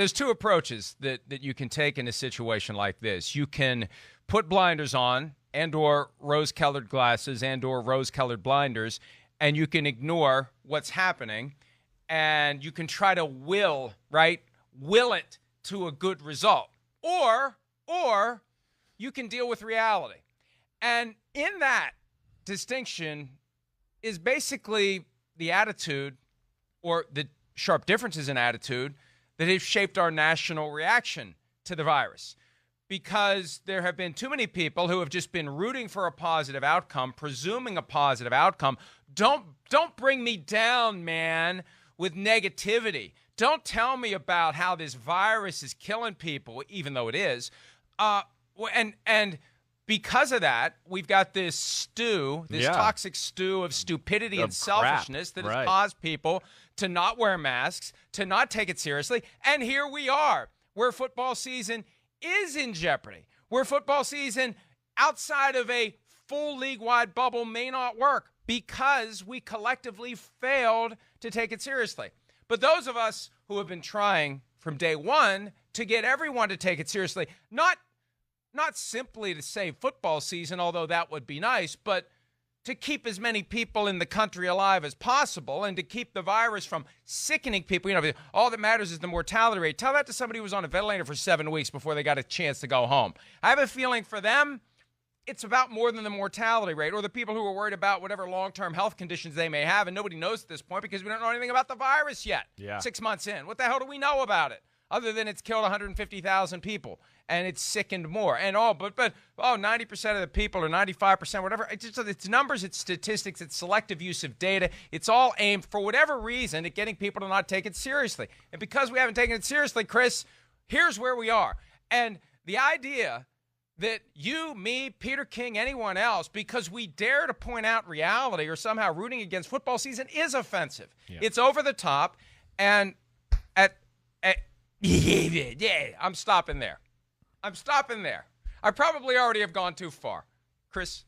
there's two approaches that you can take in a situation like this. You can put blinders on and/or rose-colored glasses and/or rose-colored blinders, and you can ignore what's happening, and you can try to will it to a good result. Or you can deal with reality. And in that distinction is basically the attitude or the sharp differences in attitude that have shaped our national reaction to the virus. Because there have been too many people who have just been rooting for a positive outcome, presuming a positive outcome. Don't bring me down, man, with negativity. Don't tell me about how this virus is killing people, even though it is. And because of that, we've got this stew, this toxic stew of stupidity and selfishness that has caused people to not wear masks, to not take it seriously. And here we are, where football season is in jeopardy, where football season outside of a full league-wide bubble may not work because we collectively failed to take it seriously. But those of us who have been trying from day one to get everyone to take it seriously, not simply to save football season, although that would be nice, but to keep as many people in the country alive as possible and to keep the virus from sickening people. All that matters is the mortality rate. Tell that to somebody who was on a ventilator for 7 weeks before they got a chance to go home. I have a feeling for them, it's about more than the mortality rate, or the people who are worried about whatever long-term health conditions they may have, and nobody knows at this point because we don't know anything about the virus yet. 6 months in. What the hell do we know about it? Other than it's killed 150,000 people and it's sickened more. And 90% of the people or 95%, whatever. It's numbers, it's statistics, it's selective use of data. It's all aimed for whatever reason at getting people to not take it seriously. And because we haven't taken it seriously, Chris, here's where we are. And the idea that you, me, Peter King, anyone else, because we dare to point out reality or somehow rooting against football season is offensive. Yeah. It's over the top. And I'm stopping there. I probably already have gone too far. Chris,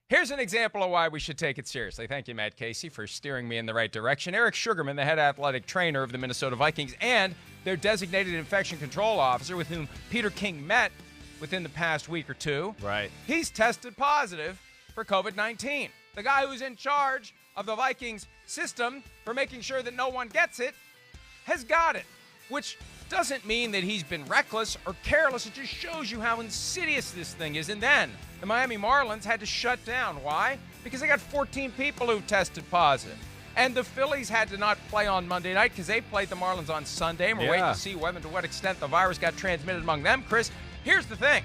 here's an example of why we should take it seriously. Thank you, Matt Casey, for steering me in the right direction. Eric Sugarman, the head athletic trainer of the Minnesota Vikings and their designated infection control officer with whom Peter King met within the past week or two. Right. He's tested positive for COVID-19. The guy who's in charge of the Vikings system for making sure that no one gets it has got it, which doesn't mean that he's been reckless or careless. It just shows you how insidious this thing is. And then the Miami Marlins had to shut down. Why? Because they got 14 people who tested positive. And the Phillies had to not play on Monday night because they played the Marlins on Sunday. And we're waiting to see whether and to what extent the virus got transmitted among them. Chris, here's the thing.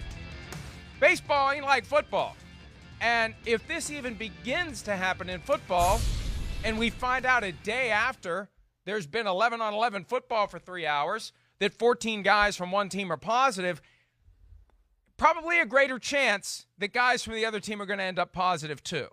Baseball ain't like football. And if this even begins to happen in football, and we find out a day after there's been 11-on-11 football for 3 hours, that 14 guys from one team are positive, probably a greater chance that guys from the other team are going to end up positive too.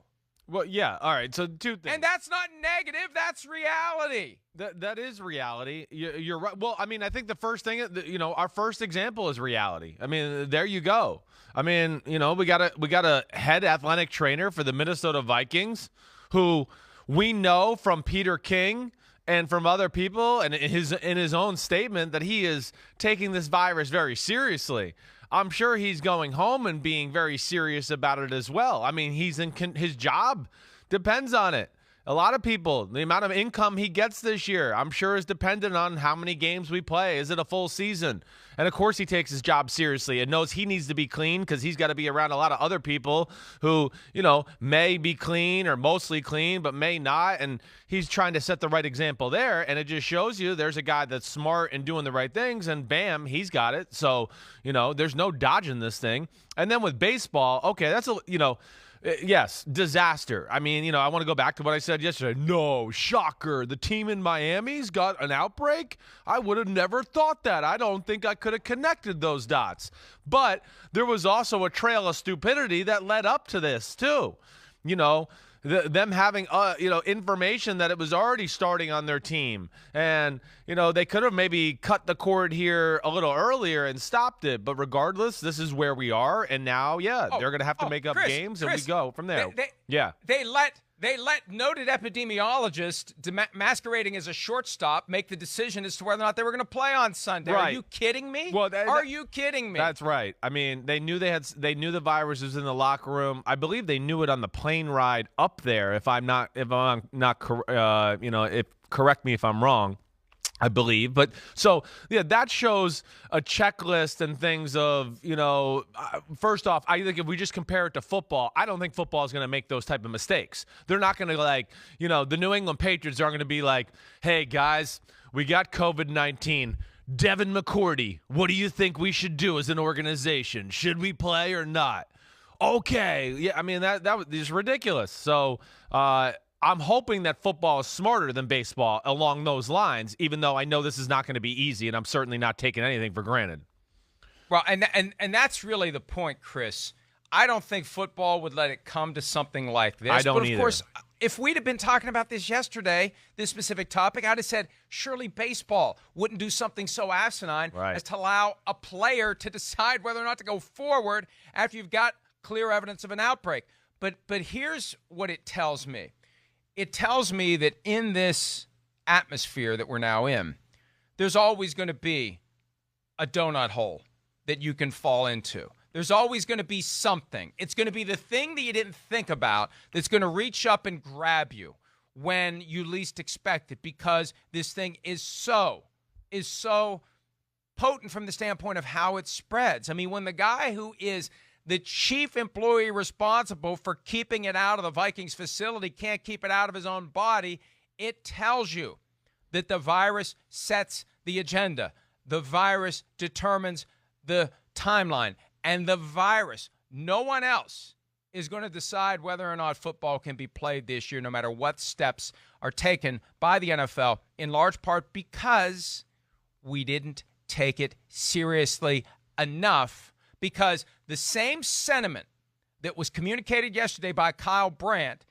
Well, yeah. All right. So two things. And that's not negative. That's reality. That is reality. You're right. Well, I mean, I think the first thing, our first example is reality. I mean, there you go. I mean, we got a head athletic trainer for the Minnesota Vikings who we know from Peter King and from other people and in his own statement that he is taking this virus very seriously. I'm sure he's going home and being very serious about it as well. I mean, his job depends on it. A lot of people, the amount of income he gets this year, I'm sure is dependent on how many games we play. Is it a full season? And, of course, he takes his job seriously and knows he needs to be clean because he's got to be around a lot of other people who, may be clean or mostly clean but may not. And he's trying to set the right example there. And it just shows you there's a guy that's smart and doing the right things, and bam, he's got it. So, there's no dodging this thing. And then with baseball, okay, that's yes, disaster. I mean, I want to go back to what I said yesterday. No, shocker. The team in Miami's got an outbreak? I would have never thought that. I don't think I could have connected those dots. But there was also a trail of stupidity that led up to this, too. Them having, information that it was already starting on their team. And, they could have maybe cut the cord here a little earlier and stopped it. But regardless, this is where we are. And now, they're going to have to make up Chris, games, and we go from there. They let They let noted epidemiologist masquerading as a shortstop make the decision as to whether or not they were going to play on Sunday. Right. Are you kidding me? Well, are you kidding me? That's right. I mean, they knew the virus was in the locker room. I believe they knew it on the plane ride up there. Correct me if I'm wrong. I believe. But so, yeah, that shows a checklist and things of, first off, I think if we just compare it to football, I don't think football is going to make those type of mistakes. They're not going to the New England Patriots aren't going to be like, hey, guys, we got COVID-19. Devin McCourty, what do you think we should do as an organization? Should we play or not? Okay. Yeah, I mean, that was just ridiculous. So, I'm hoping that football is smarter than baseball along those lines, even though I know this is not going to be easy, and I'm certainly not taking anything for granted. Well, and that's really the point, Chris. I don't think football would let it come to something like this. I don't but of either. course, if we'd have been talking about this yesterday, this specific topic, I'd have said surely baseball wouldn't do something so asinine as to allow a player to decide whether or not to go forward after you've got clear evidence of an outbreak. But here's what it tells me. It tells me that in this atmosphere that we're now in, there's always going to be a donut hole that you can fall into. There's always going to be something. It's going to be the thing that you didn't think about that's going to reach up and grab you when you least expect it, because this thing is so potent from the standpoint of how it spreads. I mean, when the guy who is the chief employee responsible for keeping it out of the Vikings facility can't keep it out of his own body, it tells you that the virus sets the agenda. The virus determines the timeline. And the virus, no one else, is going to decide whether or not football can be played this year, no matter what steps are taken by the NFL, in large part because we didn't take it seriously enough. Because the same sentiment that was communicated yesterday by Kyle Brandt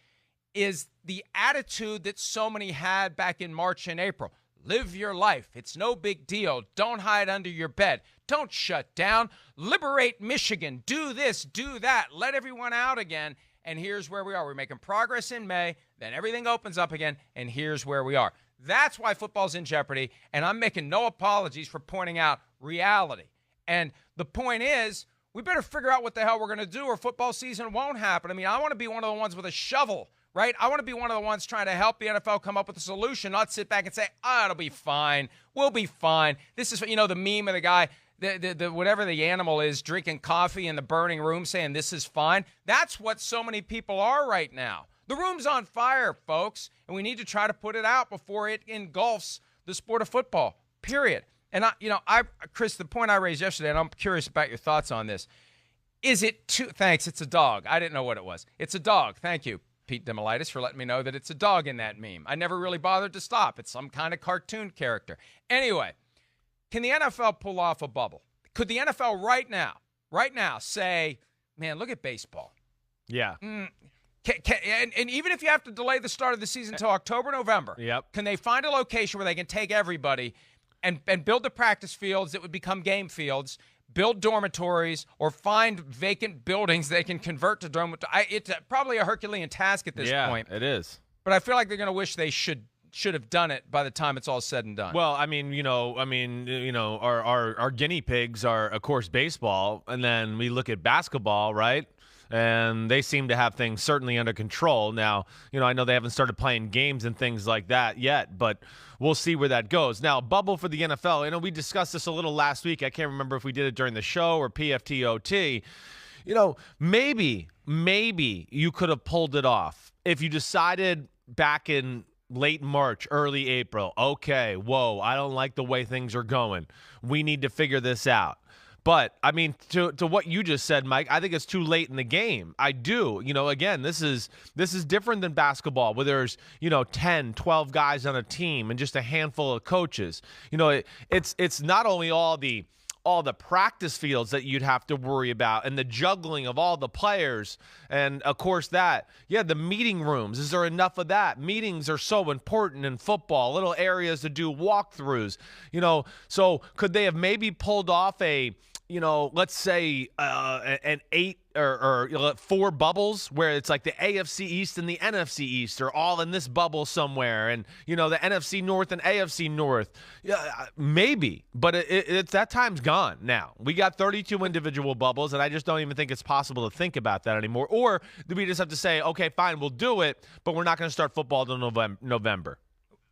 is the attitude that so many had back in March and April. Live your life. It's no big deal. Don't hide under your bed. Don't shut down. Liberate Michigan. Do this, do that. Let everyone out again. And here's where we are. We're making progress in May. Then everything opens up again. And here's where we are. That's why football's in jeopardy. And I'm making no apologies for pointing out reality. And the point is, we better figure out what the hell we're going to do or football season won't happen. I mean, I want to be one of the ones with a shovel, right? I want to be one of the ones trying to help the NFL come up with a solution, not sit back and say, it'll be fine. We'll be fine. This is, the meme of the guy, the whatever the animal is, drinking coffee in the burning room saying this is fine. That's what so many people are right now. The room's on fire, folks, and we need to try to put it out before it engulfs the sport of football, period. And, Chris, the point I raised yesterday, and I'm curious about your thoughts on this. Is it too – thanks, it's a dog. I didn't know what it was. It's a dog. Thank you, Pete Demolitis, for letting me know that it's a dog in that meme. I never really bothered to stop. It's some kind of cartoon character. Anyway, can the NFL pull off a bubble? Could the NFL right now say, man, look at baseball. Yeah. And even if you have to delay the start of the season until October, November, can they find a location where they can take everybody – and build the practice fields that would become game fields, build dormitories, or find vacant buildings they can convert to dormitories? It's probably a Herculean task at this point. Yeah, it is. But I feel like they're going to wish they should have done it by the time it's all said and done. Well, our guinea pigs are, of course, baseball, and then we look at basketball, right? And they seem to have things certainly under control. Now, I know they haven't started playing games and things like that yet, but we'll see where that goes. Now, bubble for the NFL. We discussed this a little last week. I can't remember if we did it during the show or PFTOT. Maybe you could have pulled it off if you decided back in late March, early April, okay, whoa, I don't like the way things are going. We need to figure this out. But, to what you just said, Mike, I think it's too late in the game. I do. Again, this is different than basketball where there's, 10, 12 guys on a team and just a handful of coaches. It's not only all the practice fields that you'd have to worry about and the juggling of all the players and, of course, the meeting rooms. Is there enough of that? Meetings are so important in football, little areas to do walkthroughs. So could they have maybe pulled off let's say an or 4 bubbles where it's like the AFC East and the NFC East are all in this bubble somewhere, and the NFC North and AFC North. Yeah, maybe, but it's that time's gone now. We got 32 individual bubbles, and I just don't even think it's possible to think about that anymore. Or do we just have to say, okay, fine, we'll do it, but we're not going to start football till November?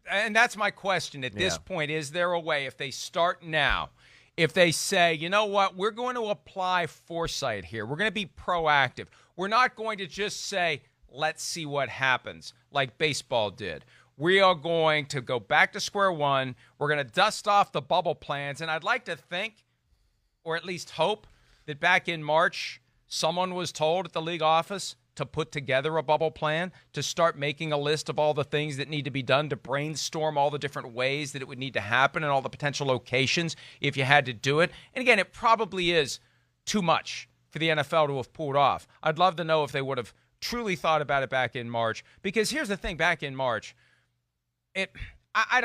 And that's my question at this point. Is there a way, if they start now, if they say, you know what, we're going to apply foresight here. We're going to be proactive. We're not going to just say, let's see what happens, like baseball did. We are going to go back to square one. We're going to dust off the bubble plans. And I'd like to think, or at least hope, that back in March, someone was told at the league office to put together a bubble plan, to start making a list of all the things that need to be done, to brainstorm all the different ways that it would need to happen and all the potential locations if you had to do it. And again, it probably is too much for the NFL to have pulled off. I'd love to know if they would have truly thought about it back in March, because here's the thing, back in March, I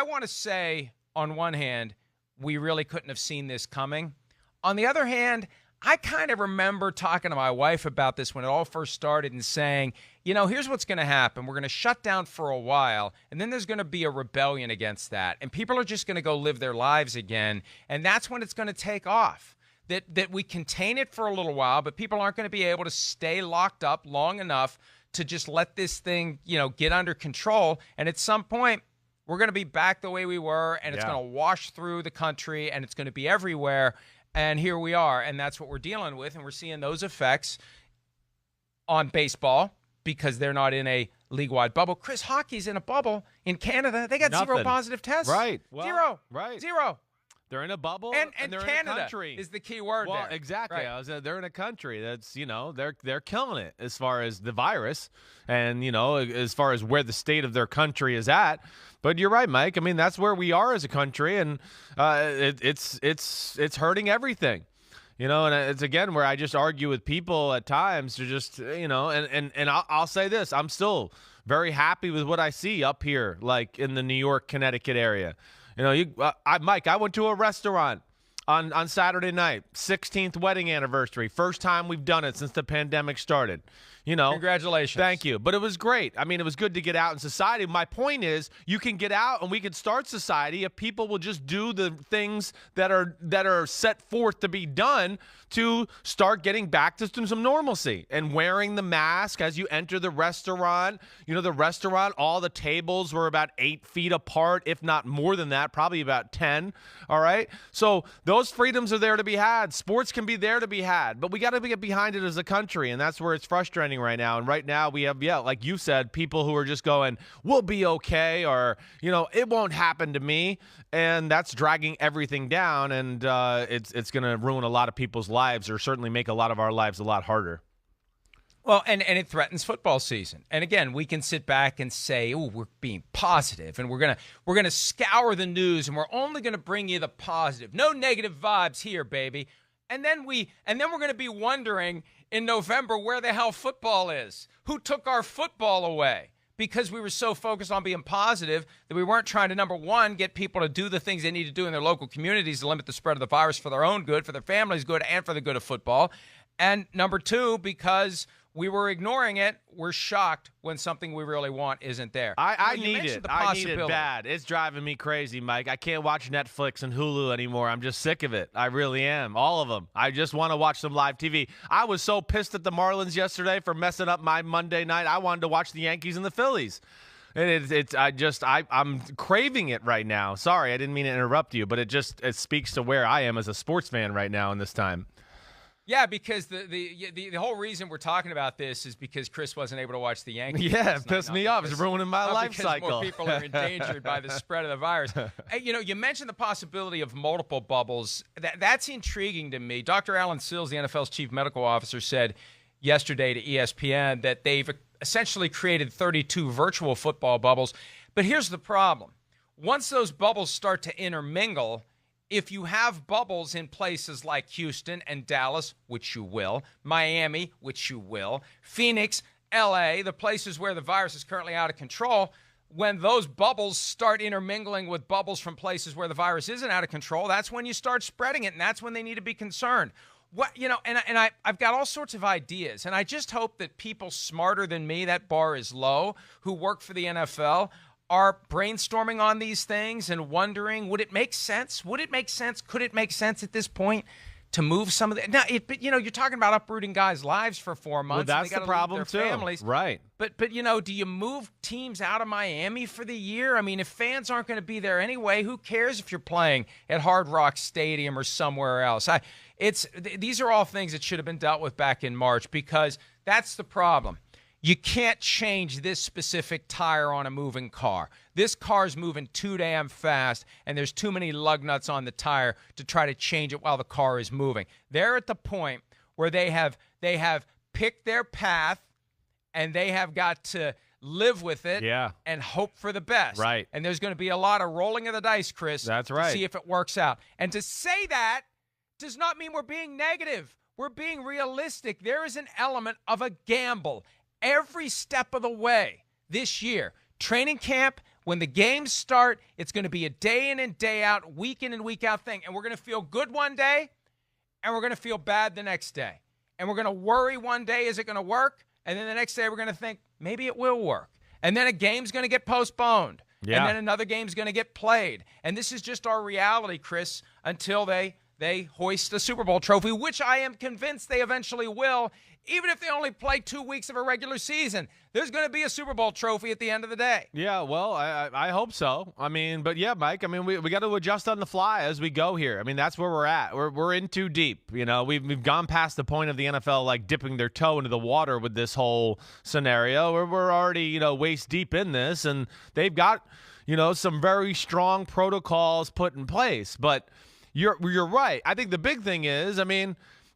want to say on one hand, we really couldn't have seen this coming. On the other hand, I kind of remember talking to my wife about this when it all first started and saying, here's what's going to happen. We're going to shut down for a while, and then there's going to be a rebellion against that, and people are just going to go live their lives again, and that's when it's going to take off. That we contain it for a little while, but people aren't going to be able to stay locked up long enough to just let this thing, get under control, and at some point, we're going to be back the way we were, and it's going to wash through the country, and it's going to be everywhere. And here we are, and that's what we're dealing with, and we're seeing those effects on baseball because they're not in a league-wide bubble. Chris, hockey's in a bubble in Canada. They got Nothing. 0 positive tests. Right. Well, zero. Right. 0. They're in a bubble, and they're Canada in a country. Is the key word well, there. Exactly. Right. They're in a country that's, they're killing it as far as the virus and, as far as where the state of their country is at. But you're right, Mike. I mean, that's where we are as a country, and it's hurting everything. And it's, again, where I just argue with people at times to just, and I'll say this. I'm still very happy with what I see up here, like in the New York, Connecticut area. Mike, I went to a restaurant on Saturday night, 16th wedding anniversary. First time we've done it since the pandemic started. Congratulations. Thank you. But it was great. I mean, it was good to get out in society. My point is, you can get out and we can start society if people will just do the things that are set forth to be done to start getting back to some normalcy and wearing the mask as you enter the restaurant. The restaurant, all the tables were about 8 feet apart, if not more than that, probably about 10. All right. So those freedoms are there to be had. Sports can be there to be had, but we got to get behind it as a country. And that's where it's frustrating right now. And right now we have, like you said, people who are just going, we'll be okay, or, it won't happen to me. And that's dragging everything down. And it's going to ruin a lot of people's lives, or certainly make a lot of our lives a lot harder. Well, and it threatens football season. And again, we can sit back and say, "Oh, we're being positive, and we're gonna scour the news, and we're only gonna bring you the positive. No negative vibes here, baby." And then we're gonna be wondering in November where the hell football is. Who took our football away? Because we were so focused on being positive that we weren't trying to, number one, get people to do the things they need to do in their local communities to limit the spread of the virus for their own good, for their family's good, and for the good of football. And number two, because we were ignoring it, we're shocked when something we really want isn't there. I need it. I need it bad. It's driving me crazy, Mike. I can't watch Netflix and Hulu anymore. I'm just sick of it. I really am. All of them. I just want to watch some live TV. I was so pissed at the Marlins yesterday for messing up my Monday night. I wanted to watch the Yankees and the Phillies. And I'm craving it right now. Sorry, I didn't mean to interrupt you, but it speaks to where I am as a sports fan right now in this time. Yeah, because the whole reason we're talking about this is because Chris wasn't able to watch the Yankees. Yeah, it pissed me off. It's ruining my life cycle. More people are endangered by the spread of the virus. You mentioned the possibility of multiple bubbles. That's intriguing to me. Dr. Alan Sills, the NFL's chief medical officer, said yesterday to ESPN that they've essentially created 32 virtual football bubbles. But here's the problem. Once those bubbles start to intermingle, if you have bubbles in places like Houston and Dallas, which you will, Miami, which you will, Phoenix, LA, the places where the virus is currently out of control, when those bubbles start intermingling with bubbles from places where the virus isn't out of control, that's when you start spreading it, and that's when they need to be concerned. What, I've got all sorts of ideas, and I just hope that people smarter than me, that bar is low, who work for the NFL, are brainstorming on these things and wondering, would it make sense? Would it make sense? Could it make sense at this point to move some of the? Now, you're talking about uprooting guys' lives for 4 months. Well, that's and they the problem leave too, their families. right? But do you move teams out of Miami for the year? I mean, if fans aren't going to be there anyway, who cares if you're playing at Hard Rock Stadium or somewhere else? These are all things that should have been dealt with back in March, because that's the problem. You can't change this specific tire on a moving car. This car's moving too damn fast, and there's too many lug nuts on the tire to try to change it while the car is moving. They're at the point where they have picked their path, and they have got to live with it and hope for the best. Right. And there's going to be a lot of rolling of the dice, Chris. That's right. To see if it works out. And to say that does not mean we're being negative. We're being realistic. There is an element of a gamble every step of the way this year. Training camp, when the games start, it's going to be a day in and day out, week in and week out thing. And we're going to feel good one day, and we're going to feel bad the next day. And we're going to worry one day, is it going to work? And then the next day we're going to think, maybe it will work. And then a game's going to get postponed. Yeah. And then another game's going to get played. And this is just our reality, Chris, until they hoist a Super Bowl trophy, which I am convinced they eventually will. Even if they only play 2 weeks of a regular season, there's going to be a Super Bowl trophy at the end of the day. Yeah, well, I hope so. I mean, but yeah, Mike, I mean, we got to adjust on the fly as we go here. I mean, that's where we're at. We're in too deep. We've gone past the point of the NFL like dipping their toe into the water with this whole scenario. We're already, waist deep in this, and they've got, some very strong protocols put in place. But you're right. I think the big thing is,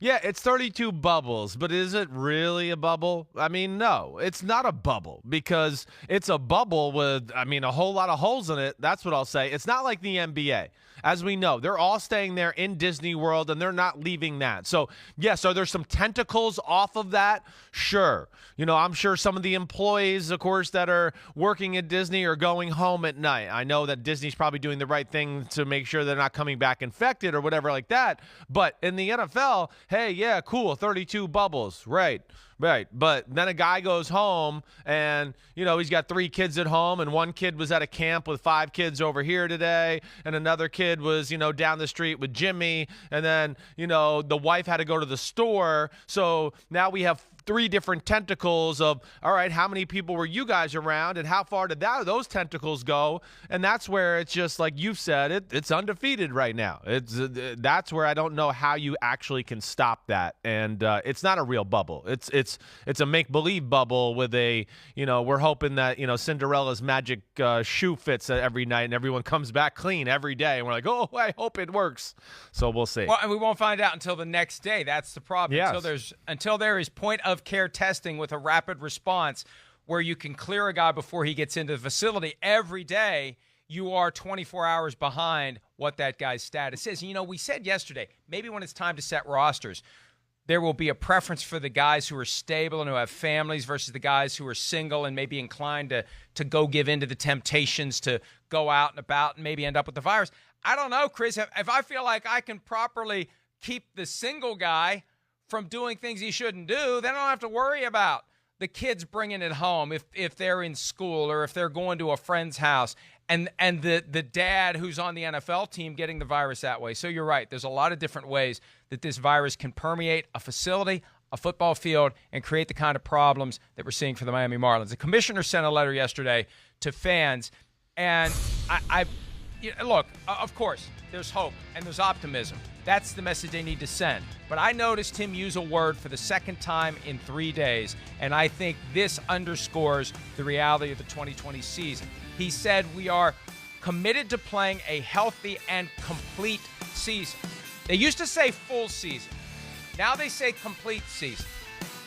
yeah, it's 32 bubbles, but is it really a bubble? I mean, no, it's not a bubble, because it's a bubble with, a whole lot of holes in it. That's what I'll say. It's not like the NBA. As we know, they're all staying there in Disney World, and they're not leaving that. So, yes, are there some tentacles off of that? Sure. I'm sure some of the employees, of course, that are working at Disney are going home at night. I know that Disney's probably doing the right thing to make sure they're not coming back infected or whatever like that. But in the NFL, hey, yeah, cool, 32 bubbles, right. But then a guy goes home and, he's got 3 kids at home, and one kid was at a camp with 5 kids over here today, and another kid was, down the street with Jimmy, and then, the wife had to go to the store. So now we have 3 different tentacles of, all right, how many people were you guys around, and how far did those tentacles go? And that's where it's just like you've said, it's undefeated right now. That's where I don't know how you actually can stop that. And it's not a real bubble. It's a make-believe bubble with a, we're hoping that, Cinderella's magic shoe fits every night and everyone comes back clean every day. And we're like, oh, I hope it works. So we'll see. Well, and we won't find out until the next day. That's the problem. Yes. Until there is point of care testing with a rapid response where you can clear a guy before he gets into the facility every day, you are 24 hours behind what that guy's status is. And, we said yesterday, maybe when it's time to set rosters, there will be a preference for the guys who are stable and who have families versus the guys who are single and maybe inclined to go give in to the temptations to go out and about and maybe end up with the virus. I don't know, Chris. If I feel like I can properly keep the single guy from doing things he shouldn't do, then I don't have to worry about the kids bringing it home if they're in school or if they're going to a friend's house, and the dad who's on the NFL team getting the virus that way. So you're right. There's a lot of different ways that this virus can permeate a facility, a football field, and create the kind of problems that we're seeing for the Miami Marlins. The commissioner sent a letter yesterday to fans, and look, of course, there's hope and there's optimism. That's the message they need to send. But I noticed him use a word for the second time in 3 days, and I think this underscores the reality of the 2020 season. He said we are committed to playing a healthy and complete season. They used to say full season. Now they say complete season.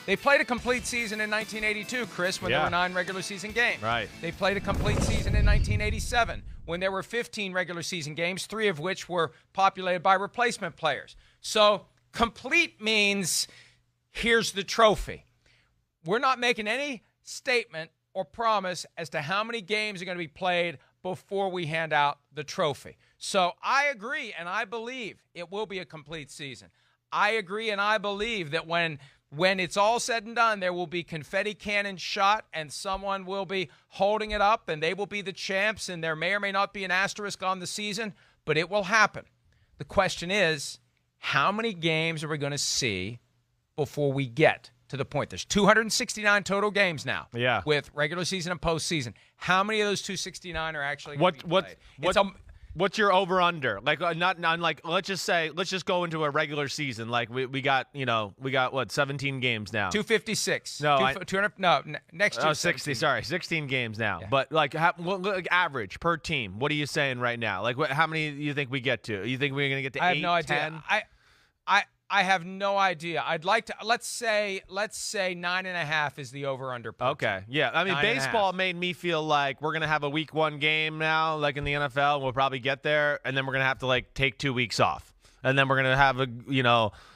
They played a complete season in 1982, Chris, when there were 9 regular season games. Right. They played a complete season in 1987 when there were 15 regular season games, 3 of which were populated by replacement players. So complete means here's the trophy. We're not making any statement or promise as to how many games are going to be played before we hand out the trophy. So I agree, and I believe it will be a complete season. I agree and I believe that when it's all said and done, there will be confetti cannon shot and someone will be holding it up and they will be the champs, and there may or may not be an asterisk on the season, but it will happen. The question is, how many games are we going to see before we get to the point? There's 269 total games now with regular season and postseason. How many of those 269 are actually going to be played? What's your over/under? Like let's just go into a regular season. Like we got what, 17 games now. 256. No, 200. No, next year. 60. Sorry, 16 games now. Yeah. But like average per team. What are you saying right now? Like how many do you think we get to? You think we're going to get to 8? I have no 10? idea. I have no idea. I'd like to let's say 9.5 is the over/under. Okay, yeah. I mean, baseball made me feel like we're gonna have a week 1 game now, like in the NFL. We'll probably get there, and then we're gonna have to like take 2 weeks off, and then we're gonna have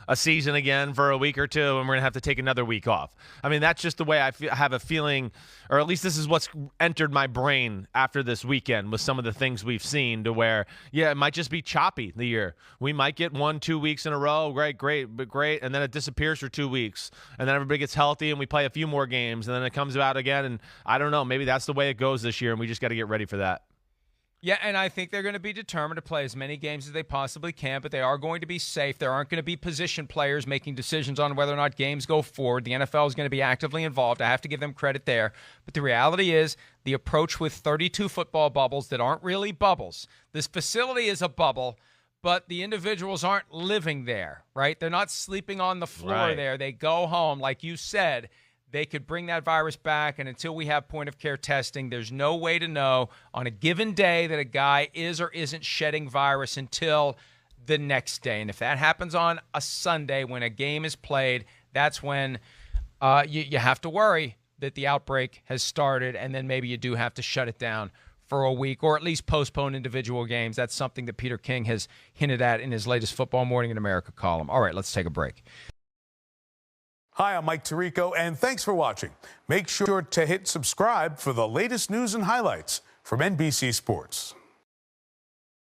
a season again for a week or 2, and we're gonna have to take another week off. I mean, that's just the way I have a feeling, or at least this is what's entered my brain after this weekend with some of the things we've seen, to where it might just be choppy the year. We might get 1-2 weeks in a row, great, and then it disappears for 2 weeks, and then everybody gets healthy, and we play a few more games, and then it comes out again, and I don't know, maybe that's the way it goes this year, and we just got to get ready for that. Yeah, and I think they're going to be determined to play as many games as they possibly can, but they are going to be safe. There aren't going to be position players making decisions on whether or not games go forward. The NFL is going to be actively involved. I have to give them credit there. But the reality is the approach with 32 football bubbles that aren't really bubbles. This facility is a bubble, but the individuals aren't living there, right? They're not sleeping on the floor there. They go home, like you said. They could bring that virus back, and until we have point-of-care testing, there's no way to know on a given day that a guy is or isn't shedding virus until the next day. And if that happens on a Sunday when a game is played, that's when you have to worry that the outbreak has started, and then maybe you do have to shut it down for a week or at least postpone individual games. That's something that Peter King has hinted at in his latest Football Morning in America column. All right, let's take a break. Hi, I'm Mike Tirico, and thanks for watching. Make sure to hit subscribe for the latest news and highlights from NBC Sports.